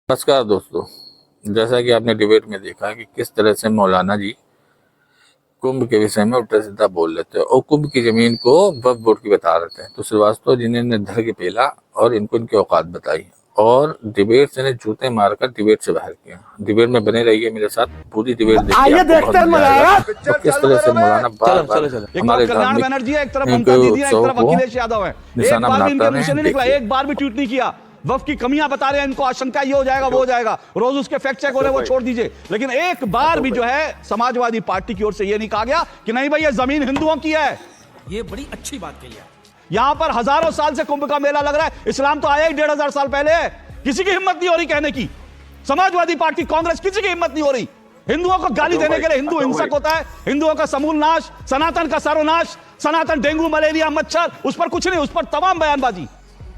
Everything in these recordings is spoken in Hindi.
नमस्कार दोस्तों, जैसा कि आपने डिबेट में देखा कि किस तरह से मौलाना जी कुंभ के विषय में उल्टा सीधा बोल रहे थे और कुंभ की जमीन को वक्फ बोर्ड की बता रहे थे। तो श्रीवास्तव जी ने धर के पेला और इनको इनकी औकात बताई और डिबेट से ने जूते मारकर डिबेट से बाहर किया। डिबेट में बने रहिए मेरे साथ, पूरी डिबेट देखिए, देखते हैं तो किस तरह से मौलाना बार बार हमारे कल्याण बनर्जी है, एक तरफ ममता दीदी है, एक तरफ अखिलेश यादव है, निशाना बनाता है। एक बार भी ट्वीट नहीं किया। वफ की कमियां बता रहे हैं, इनको आशंका ये हो जाएगा वो हो जाएगा, रोज उसके फैक्ट चेक हो रहे हैं, वो छोड़ दीजिए। लेकिन एक बार भी जो है समाजवादी पार्टी की ओर से ये नहीं कहा गया कि नहीं भाई ये जमीन हिंदुओं की है। ये बड़ी अच्छी बात कही है। यहां पर हजारों साल से कुंभ का मेला लग रहा है, इस्लाम तो आया ही 1500 साल पहले है। किसी की हिम्मत नहीं हो रही कहने की, समाजवादी पार्टी कांग्रेस किसी की हिम्मत नहीं हो रही हिंदुओं को गाली देने के लिए। हिंदू हिंसक होता है, हिंदुओं का समूल नाश, सनातन का सर्वनाश, सनातन डेंगू मलेरिया मच्छर, उस पर कुछ नहीं, उस पर तमाम बयानबाजी।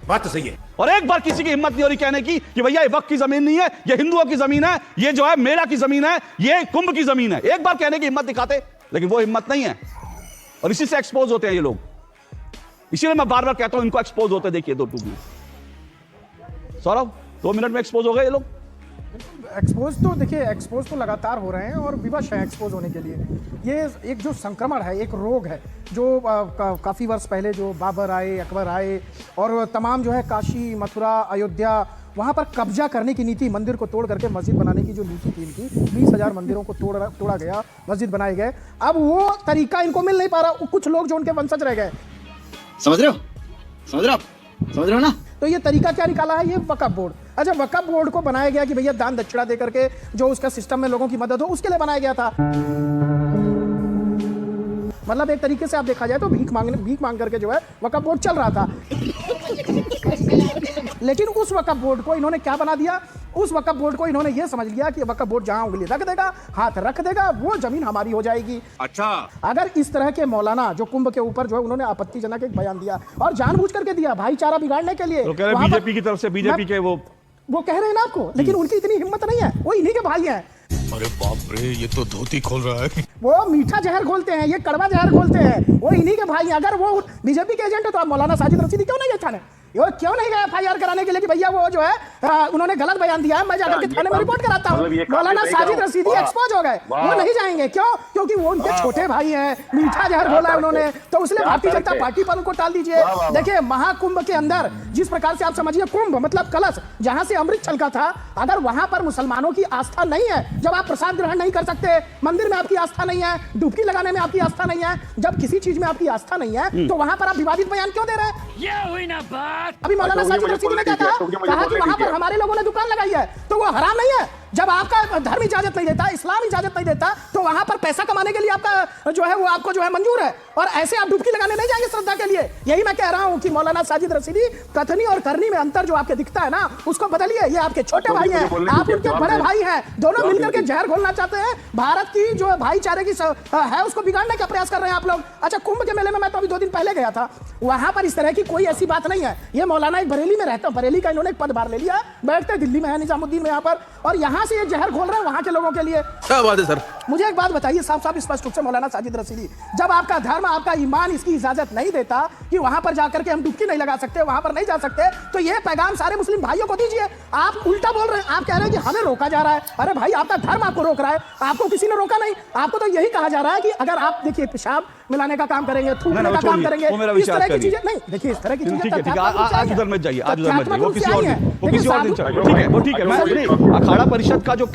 बात तो सही है। और एक बार किसी की हिम्मत नहीं हो रही कहने की कि भैया ये वक्फ की जमीन नहीं है, ये हिंदुओं की जमीन है, ये जो है मेला की जमीन है, ये कुंभ की जमीन है। एक बार कहने की हिम्मत दिखाते, लेकिन वो हिम्मत नहीं है और इसी से एक्सपोज होते हैं ये लोग। इसीलिए मैं बार बार कहता हूं इनको एक्सपोज होते देखिए। 2 सौरभ 2 मिनट में एक्सपोज हो गए ये लोग। एक्सपोज तो देखिए, एक्सपोज तो लगातार हो रहे हैं और विवश हैं एक्सपोज होने के लिए। ये एक जो संक्रमण है, एक रोग है जो काफ़ी वर्ष पहले जो बाबर आए, अकबर आए और तमाम जो है काशी मथुरा अयोध्या वहाँ पर कब्जा करने की नीति, मंदिर को तोड़ करके मस्जिद बनाने की जो नीति थी इनकी, 20,000 मंदिरों को तोड़ा गया, मस्जिद बनाए गए। अब वो तरीका इनको मिल नहीं पा रहा। कुछ लोग जो उनके वंशज रह गए, समझ रहे हो ना। तो ये तरीका क्या निकाला है, ये वक्फ बोर्ड। अच्छा, वक्फ बोर्ड को बनाया गया कि भैया दान दक्षिणा दे करके जो उसका सिस्टम में लोगों की मदद हो, उसके लिए बनाया गया था। मतलब एक तरीके से आप देखा जाए तो भीख मांग करके जो है वक्फ बोर्ड चल रहा था। लेकिन उस वक्फ बोर्ड को इन्होंने क्या बना दिया, उस वक्फ बोर्ड को इन्होंने ये समझ लिया कि वक्फ बोर्ड जहां उंगली रख देगा, हाथ रख देगा, वो जमीन हमारी हो जाएगी। अच्छा, अगर इस तरह के मौलाना जो कुंभ के ऊपर जो है उन्होंने आपत्तिजनक एक बयान दिया और जानबूझ करके दिया भाईचारा बिगाड़ने के लिए, बीजेपी की तरफ से, बीजेपी के वो कह रहे हैं ना आपको, लेकिन उनकी इतनी हिम्मत नहीं है। वो इन्हीं के भाई हैं। अरे बाप रे, ये तो धोती खोल रहा है। वो मीठा जहर घोलते हैं, ये कड़वा जहर घोलते हैं, वो इन्हीं के भाई हैं। अगर वो बीजेपी के एजेंट है तो आप मौलाना साजिद रशीदी क्यों नहीं गए थाने? वो क्यों नहीं गए FIR कराने के लिए कि भैया वो जो है उन्होंने गलत बयान दिया है, मैं जाकर के थाने में रिपोर्ट कराता हूँ। मौलाना साजिद रशीदी एक्सपोज हो गए, वो नहीं जाएंगे। क्यों? क्योंकि वो उनके छोटे भाई हैं, मीठा जहर घोला है उन्होंने, तो इसलिए भारतीय जनता पार्टी पर उनको टाल दीजिए। देखिए, महाकुंभ के अंदर जिस प्रकार से आप समझिए, कुंभ मतलब कलश, जहां से अमृत छलका था, अगर वहां पर मुसलमानों की आस्था नहीं है, जब आप प्रसाद ग्रहण नहीं कर सकते, मंदिर में आपकी आस्था नहीं है, डुबकी लगाने में आपकी आस्था नहीं है, जब किसी चीज में आपकी आस्था नहीं है तो वहां पर आप विवादित बयान क्यों दे रहे हैं? ये हुई ना बात। अभी मौलाना साजिद रशीदी ने क्या कहा कि वहां पर हमारे लोगों ने दुकान लगाई है, तो वो हराम नहीं है? जब आपका धर्म इजाजत नहीं देता, इस्लाम इजाजत नहीं देता, तो वहां पर पैसा कमाने के लिए आपका जो है वो आपको जो है मंजूर है, और ऐसे आप डुबकी लगाने नहीं जाएंगे श्रद्धा के लिए। यही मैं कह रहा हूं कि मौलाना साजिद रशीदी, कथनी और करनी में अंतर जो आपके दिखता है ना, उसको बदलिए। ये आपके छोटे भाई हैं, आप उनके बड़े भाई हैं, दोनों मिलकर के जहर घोलना चाहते हैं। भारत की जो भाईचारे की है उसको बिगाड़ने का प्रयास कर रहे हैं आप लोग। अच्छा, कुंभ के मेले में मैं तो अभी 2 दिन पहले गया था, वहां पर इस तरह की कोई ऐसी बात नहीं है। ये मौलाना एक बरेली में रहता, बरेली का इन्होंने एक पदभार ले लिया, बैठते दिल्ली में है, निजामुद्दीन में यहाँ पर, और यहाँ से ये जहर घोल रहे हैं वहां के लोगों के लिए। क्या बात है सर? मुझे एक बात बताइए साफ साफ स्पष्ट रूप से मौलाना साजिद रशीदी, जब आपका धर्म, आपका ईमान इसकी इजाजत नहीं देता कि वहां पर जाकर के हम डुबकी नहीं लगा सकते, वहां पर नहीं जा सकते, तो ये पैगाम सारे मुस्लिम भाइयों को दीजिए। आप उल्टा बोल रहे हैं, आप कह रहे हैं कि हमें रोका जा रहा है। अरे भाई, आपका धर्म आपको रोक रहा है, आपको किसी ने रोका नहीं। आपको तो यही कहा जा रहा है कि अगर आप देखिए पेशाब मिलाने का काम करेंगे, थूकने का काम करेंगे, इस तरह की चीजें नहीं। देखिए, इस तरह की चीजें आज उधर मत जाइए, आज उधर मत जाइए, वो किसी और दिन चलेगा। वो ठीक है, मैं अखाड़ा परिषद का जो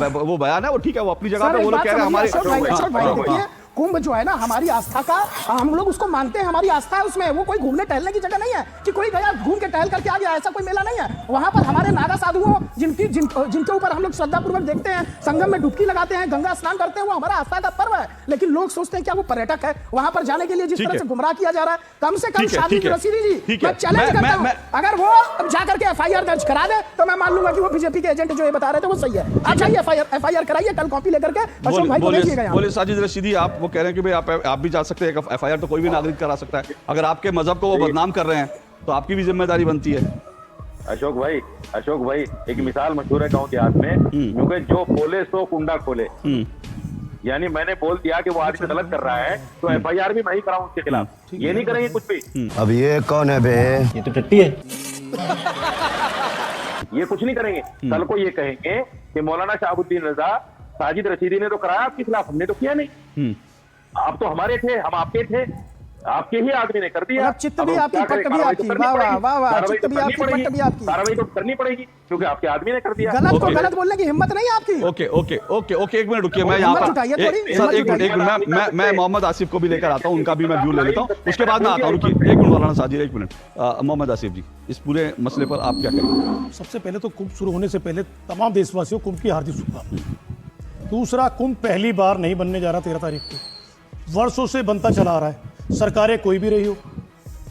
वो बयान है वो ठीक है, वो अपनी जगह पे वो लोग कह रहे हैं हमारे कुंभ जो है ना हमारी आस्था का, हम लोग उसको मानते हैं, हमारी आस्था है उसमें। वो कोई घूमने टहलने की जगह नहीं है कि कोई गया घूम के टहल करके आ गया, ऐसा कोई मेला नहीं है। वहां पर हमारे नागा साधुओं जिनके ऊपर हम लोग श्रद्धापूर्वक देखते हैं, संगम में डुबकी लगाते हैं, गंगा स्नान करते हैं, वो हमारा आस्था का पर्व है। लेकिन लोग सोचते हैं क्या वो पर्यटक है? वहां पर जाने के लिए जिस तरह से गुमराह किया जा रहा है, कम से कम साजिद रशीदी जी, मैं चैलेंज करता हूं, अगर वो जाकर के FIR दर्ज करा दे तो मैं मान लूंगा कि वो बीजेपी के एजेंट जो ये बता रहे थे वो सही है। आप जाइए FIR कराइए, कल कॉपी लेकर के अशोक भाई को भेजिएगा। बोले साजिद रशीदी, आप वो कह रहे हैं कि भाई आप भी जा सकते हैं, FIR तो कोई भी नागरिक करा सकता है। अगर आपके मजहब को वो बदनाम कर रहे हैं तो आपकी भी जिम्मेदारी बनती है। अशोक भाई एक मिसाल मशहूर है गांव देहात में, क्योंकि जो खोले सो कुंडा खोले। यानी मैंने बोल दिया कि वो आदमी गलत कर रहा है तो FIR भी मैं ही कराऊं उसके खिलाफ। ये नहीं करेंगे कुछ भी। अब ये कौन है बे? ये तो टट्टी है। ये कुछ नहीं करेंगे। कल को ये कहेंगे कि मौलाना शहाबुद्दीन रजा साजिद रशीदी ने तो कराया आपके खिलाफ, हमने तो किया नहीं। आप तो हमारे थे, हम आपके थे, आपके ही आदमी ने कर दिया। मतलब चित्त भी आपकी, पट्ट भी आपकी, वाह वाह वाह वाह, चित्त भी आपकी, पट्ट भी आपकी। कार्रवाई तो करनी पड़ेगी क्योंकि आपके आदमी ने कर दिया। गलत को गलत बोलने की हिम्मत नहीं है आपकी। ओके ओके ओके ओके, एक मिनट रुकिए, मैं यहाँ हिम्मत पर जुटाइए थोड़ी, सर एक मिनट मैं मोहम्मद आसिफ को भी लेकर आता हूँ, उनका भी मैं व्यू ले लेता हूँ, उसके बाद मैं आता हूँ। रुकिए एक मिनट मौलाना साजिद, एक मिनट। मोहम्मद आसिफ जी, इस पूरे मसले पर आप क्या कहेंगे? सबसे पहले तो कुंभ शुरू होने से पहले तमाम देशवासियों को कुंभ की हार्दिक शुभकामनाएं। दूसरा, कुंभ पहली बार नहीं बनने जा रहा 13 तारीख को, वर्षों से बनता चला आ रहा है। सरकारें कोई भी रही हो,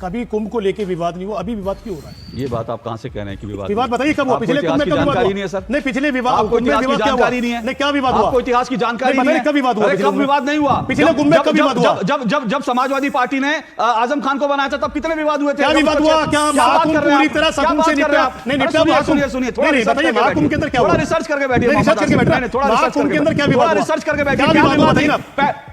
कभी कुंभ को लेके विवाद नहीं हुआ। अभी विवाद क्यों हो रहा है? ये बात आप कहाँ से कह रहे हैं कि विवाद बताइए कब हुआ? पिछले कुंभ में कब विवाद हुआ? नहीं है सर, नहीं पिछले विवाद, आपको इतिहास की जानकारी नहीं है। नहीं क्या विवाद हुआ? आपको इतिहास की जानकारी नहीं है। कब विवाद हुआ? कब विवाद नहीं हुआ? पिछले कुंभ में कब विवाद हुआ? जब समाजवादी पार्टी ने आजम खान को बनाया था तब कितने विवाद हुए थे? क्या विवाद हुआ? क्या महाकुंभ पूरी तरह सकून से निपटा? नहीं निपटा। सुनिए नहीं बताइए महाकुंभ के अंदर क्या हुआ? थोड़ा रिसर्च करके बैठिए। रिसर्च करके बैठिए। थोड़ा महाकुंभ के अंदर क्या विवाद हुआ? रिसर्च करके बैठिए। क्या विवाद हुआ बताइए ना।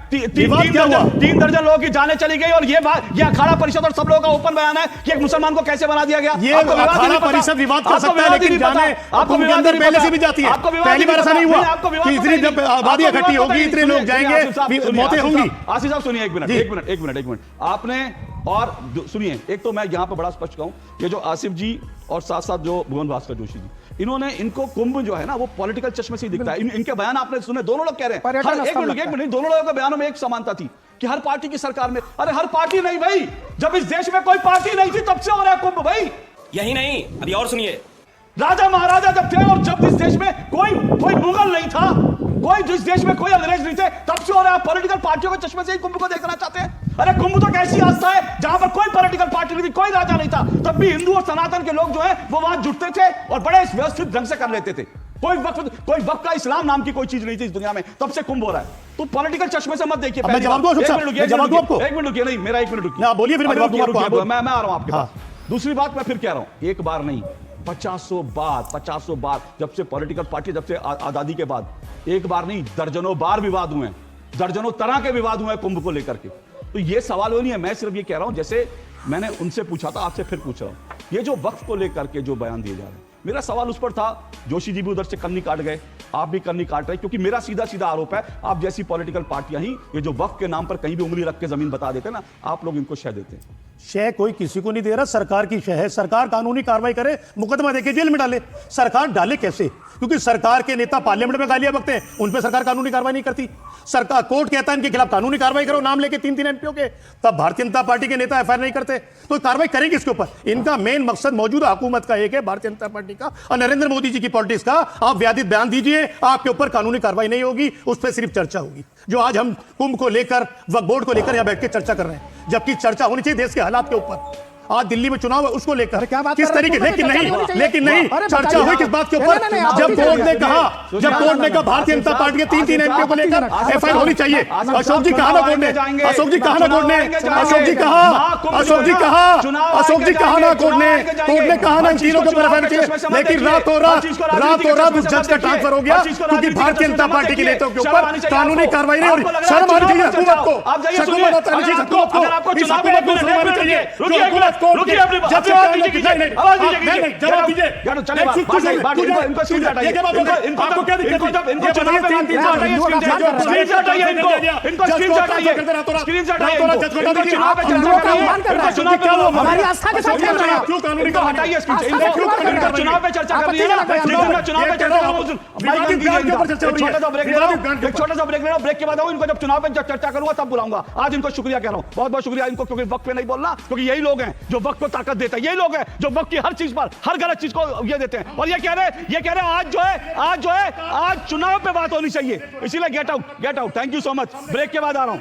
3 दर्जन लोगों की जानें चली गई और ये अखाड़ा परिषद और सब लोगों का ओपन बयान है कि एक मुसलमान को कैसे बना दिया गया। ये अखाड़ा परिषद विवाद कर सकता है, लेकिन जाने आपको के अंदर पहले से भी जाती है। पहली बार ऐसा नहीं हुआ कि इतनी जब आबादी इकट्ठी होगी इतने लोग जाएंगे, मौतें होंगी। आसिफ साहब सुनिए, एक मिनट आपने, और सुनिए, एक तो मैं यहाँ पर बड़ा स्पष्ट कहूँ, ये जो आसिफ जी और साथ साथ जो भुवन भास्कर जोशी जी, इन्होंने, इनको कुंभ जो है ना वो पॉलिटिकल चश्मे से दिखता है। इनके बयान आपने सुने, दोनों लोग कह रहे हैं, एक मिनट, दोनों लोगों के बयानों में एक समानता थी कि हर पार्टी की सरकार में, अरे हर पार्टी नहीं भाई, जब इस देश में कोई पार्टी नहीं थी तब से हो रहा है कुंभ भाई। यही नहीं, अभी और सुनिए, राजा महाराजा जब थे और जब इस देश में कोई मुगल नहीं था, कोई जिस देश में कोई अंग्रेज नहीं थे, तब से हो रहा है। पॉलिटिकल पार्टियों के चश्मे से ही कुंभ को देखना चाहते हैं। अरे कुंभ तो कैसी आस्था है जहां पर कोई पॉलिटिकल पार्टी नहीं थी, कोई राजा नहीं था, तब भी हिंदू और सनातन के लोग जो है वो वहां जुटते थे और बड़े व्यवस्थित ढंग से कर लेते थे। कोई वक्त का इस्लाम नाम की कोई चीज नहीं थी इस दुनिया में, तब से कुंभ हो रहा है। तो पॉलिटिकल चश्मे से मत देखिए। मैं जवाब दूं आपको? एक मिनट रुकिए, नहीं मेरा एक मिनट रुकिए, बोलिए फिर मैं जवाब दूंगा आपको। मैं आ रहा हूं आपके पास। दूसरी बात मैं फिर कह रहा हूं, एक बार नहीं 50 बार जब से पॉलिटिकल पार्टी, जब से आजादी के बाद, एक बार नहीं दर्जनों बार विवाद हुए हैं, दर्जनों तरह के विवाद हुए हैं कुंभ को लेकर के। तो ये सवाल वो नहीं है, मैं सिर्फ ये कह रहा हूं, जैसे मैंने उनसे पूछा था, आपसे फिर पूछ रहा हूं, ये जो वक्फ को लेकर के जो बयान दिए जा रहे हैं, मेरा सवाल उस पर था, जोशी जी भी उधर से कन्नी काट गए, आप भी कन्नी काट रहे, क्योंकि मेरा सीधा सीधा आरोप है, आप जैसी पॉलिटिकल पार्टियां ही ये जो वक्फ के नाम पर कहीं भी उंगली रख के जमीन बता देते हैं ना, आप लोग इनको शह देते हैं। शह कोई किसी को नहीं दे रहा, सरकार की शह है। सरकार कानूनी कार्रवाई करे, मुकदमा देके जेल में डाले। सरकार डाले कैसे? क्योंकि सरकार के नेता पार्लियामेंट में गालियां बकते हैं, उन पर सरकार कानूनी कार्रवाई नहीं करती। सरकार, कोर्ट कहता है इनके खिलाफ कानूनी कार्रवाई करो, नाम लेके 3 एमपीओ के, तब भारतीय जनता पार्टी के नेता FIR नहीं करते, तो कार्रवाई करेंगे इसके ऊपर। इनका मेन मकसद मौजूदा हुकूमत का एक है, भारतीय जनता पार्टी का और नरेंद्र मोदी जी की पॉलिटिक्स का। आप व्याधित बयान दीजिए, आपके ऊपर कानूनी कार्रवाई नहीं होगी, उस पर सिर्फ चर्चा होगी। जो आज हम कुंभ को लेकर, वक्फ बोर्ड को लेकर यहां बैठ के चर्चा कर रहे हैं, जबकि चर्चा होनी चाहिए देश के हालात के ऊपर। आज दिल्ली में चुनाव है, उसको लेकर क्या बात, किस तरीके, लेकिन नहीं चर्चा हुई किस बात के ऊपर? जब कोर्ट ने कहा भारतीय जनता पार्टी के 3 एमपीओ को लेकर FIR होनी चाहिए। अशोक जी कहा ना कोर्ट ने, अशोक जी कहा ना कोर्ट ने कहा ना इन तीनों के ऊपर FIR चाहिए, लेकिन रातों रात उस जज का ट्रांसफर हो गया क्योंकि भारतीय जनता पार्टी के नेताओं के ऊपर कानूनी कार्रवाई नहीं हो रही। शर्म आनी चाहिए हुकूमत को, हमारी आस्था के साथ खेल रहे हैं। क्यों कानूनी कार्रवाई? चुनाव पे चर्चा कर रही है, छोटा सा ब्रेक ले लो, ब्रेक के बाद इनको जब चुनाव पे चर्चा करूंगा तब बुलाऊंगा। आज इनको शुक्रिया कह रहा हूं, बहुत बहुत शुक्रिया इनको, क्योंकि वक्त पे नहीं बोलना, क्योंकि यही लोग हैं जो वक्त को ताकत देते हैं, यही लोग हैं जो वक्त की हर चीज पर, हर गलत चीज को ये देते हैं। और ये कह रहे आज चुनाव पे बात होनी चाहिए, इसीलिए get out. Thank you so much. Break के बाद आ रहा हूं।